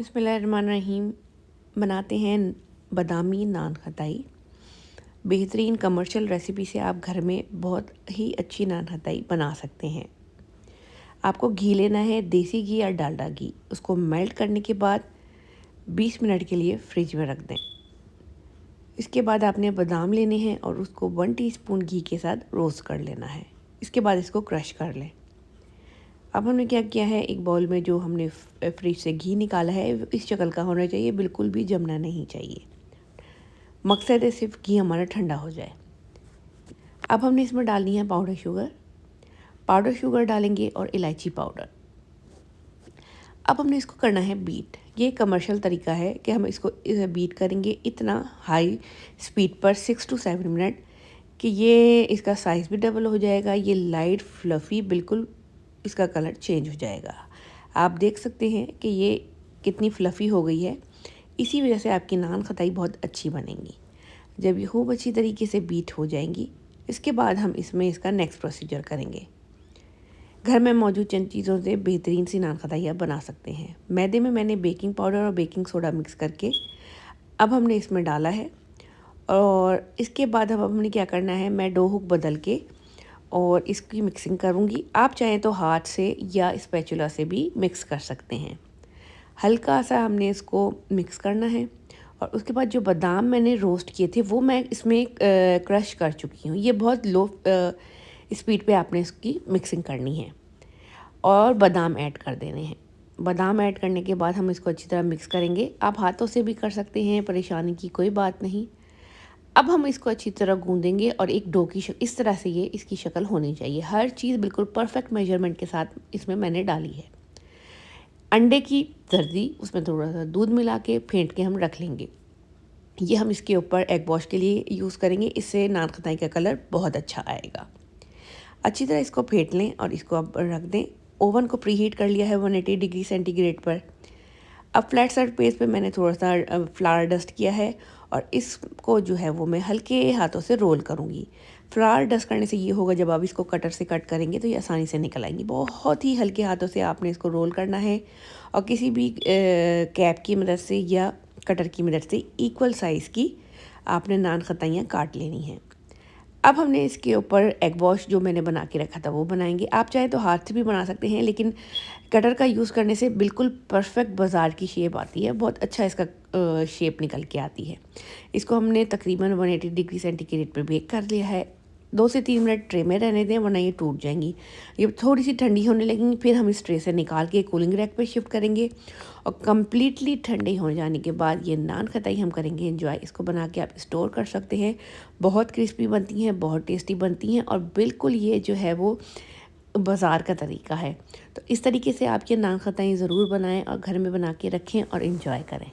बिस्मिल्लाहिर्रहमानिर्रहीम। बनाते हैं बादामी नान खताई। बेहतरीन कमर्शियल रेसिपी से आप घर में बहुत ही अच्छी नान खताई बना सकते हैं। आपको घी लेना है, देसी घी या डालडा घी। उसको मेल्ट करने के बाद 20 मिनट के लिए फ्रिज में रख दें। इसके बाद आपने बादाम लेने हैं और उसको 1 टीस्पून घी के साथ रोस्ट कर लेना है। इसके बाद इसको क्रश कर लें। अब हमने क्या किया है, एक बाउल में जो हमने फ्रिज से घी निकाला है इस शक्ल का होना चाहिए, बिल्कुल भी जमना नहीं चाहिए। मकसद है सिर्फ घी हमारा ठंडा हो जाए। अब हमने इसमें डालनी है पाउडर शुगर डालेंगे और इलायची पाउडर। अब हमने इसको करना है बीट। ये कमर्शियल तरीका है कि हम इसको बीट करेंगे इतना हाई स्पीड पर 6 to 7 मिनट कि ये इसका साइज़ भी डबल हो जाएगा। ये लाइट फ्लफ़ी बिल्कुल इसका कलर चेंज हो जाएगा। आप देख सकते हैं कि ये कितनी फ्लफ़ी हो गई है। इसी वजह से आपकी नान खताई बहुत अच्छी बनेंगी जब ये खूब अच्छी तरीके से बीट हो जाएंगी। इसके बाद हम इसमें इसका नेक्स्ट प्रोसीजर करेंगे। घर में मौजूद चंद चीज़ों से बेहतरीन सी नान खताई आप बना सकते हैं। मैदे में मैंने बेकिंग पाउडर और बेकिंग सोडा मिक्स करके अब हमने इसमें डाला है और इसके बाद अब हमने क्या करना है, मैं डो हुक बदल के और इसकी मिक्सिंग करूँगी। आप चाहें तो हाथ से या स्पैचुला से भी मिक्स कर सकते हैं। हल्का सा हमने इसको मिक्स करना है और उसके बाद जो बादाम मैंने रोस्ट किए थे वो मैं इसमें क्रश कर चुकी हूँ। ये बहुत लो स्पीड पे आपने इसकी मिक्सिंग करनी है और बादाम ऐड कर देने हैं। बादाम ऐड करने के बाद हम इसको अच्छी तरह मिक्स करेंगे। आप हाथों से भी कर सकते हैं, परेशानी की कोई बात नहीं। अब हम इसको अच्छी तरह गूंदेंगे और एक डो की इस तरह से ये इसकी शक्ल होनी चाहिए। हर चीज़ बिल्कुल परफेक्ट मेजरमेंट के साथ इसमें मैंने डाली है। अंडे की जर्दी, उसमें थोड़ा सा दूध मिला के फेंट के हम रख लेंगे। ये हम इसके ऊपर एग वॉश के लिए यूज़ करेंगे। इससे नान खताई का कलर बहुत अच्छा आएगा। अच्छी तरह इसको फेंट लें और इसको अब रख दें। ओवन को प्री हीट कर लिया है 180 डिग्री सेंटीग्रेड पर। अब फ्लैट सर्फ पेज पे मैंने थोड़ा सा फ्लावर डस्ट किया है और इसको जो है वो मैं हल्के हाथों से रोल करूँगी। फ्लावर डस्ट करने से ये होगा, जब आप इसको कटर से कट करेंगे तो ये आसानी से निकल आएंगी। बहुत ही हल्के हाथों से आपने इसको रोल करना है और किसी भी कैप की मदद से या कटर की मदद से इक्वल साइज़ की आपने नान खताइयाँ काट लेनी हैं। अब हमने इसके ऊपर एग वॉश जो मैंने बना के रखा था वो बनाएंगे। आप चाहे तो हाथ से भी बना सकते हैं, लेकिन कटर का यूज़ करने से बिल्कुल परफेक्ट बाज़ार की शेप आती है। बहुत अच्छा इसका शेप निकल के आती है। इसको हमने तकरीबन 180 डिग्री सेंटीग्रेड पर बेक कर लिया है। 2 से 3 मिनट ट्रे में रहने दें, वरना ये टूट जाएंगी। ये थोड़ी सी ठंडी होने लगेंगी, फिर हम इस ट्रे से निकाल के कूलिंग रैक पे शिफ्ट करेंगे और कम्प्लीटली ठंडे हो जाने के बाद ये नान खताई हम करेंगे एंजॉय। इसको बना के आप स्टोर कर सकते हैं। बहुत क्रिस्पी बनती हैं, बहुत टेस्टी बनती हैं और बिल्कुल ये जो है वो बाज़ार का तरीका है। तो इस तरीके से आप ये नान खताई ज़रूर बनाएं और घर में बना के रखें और इन्जॉय करें।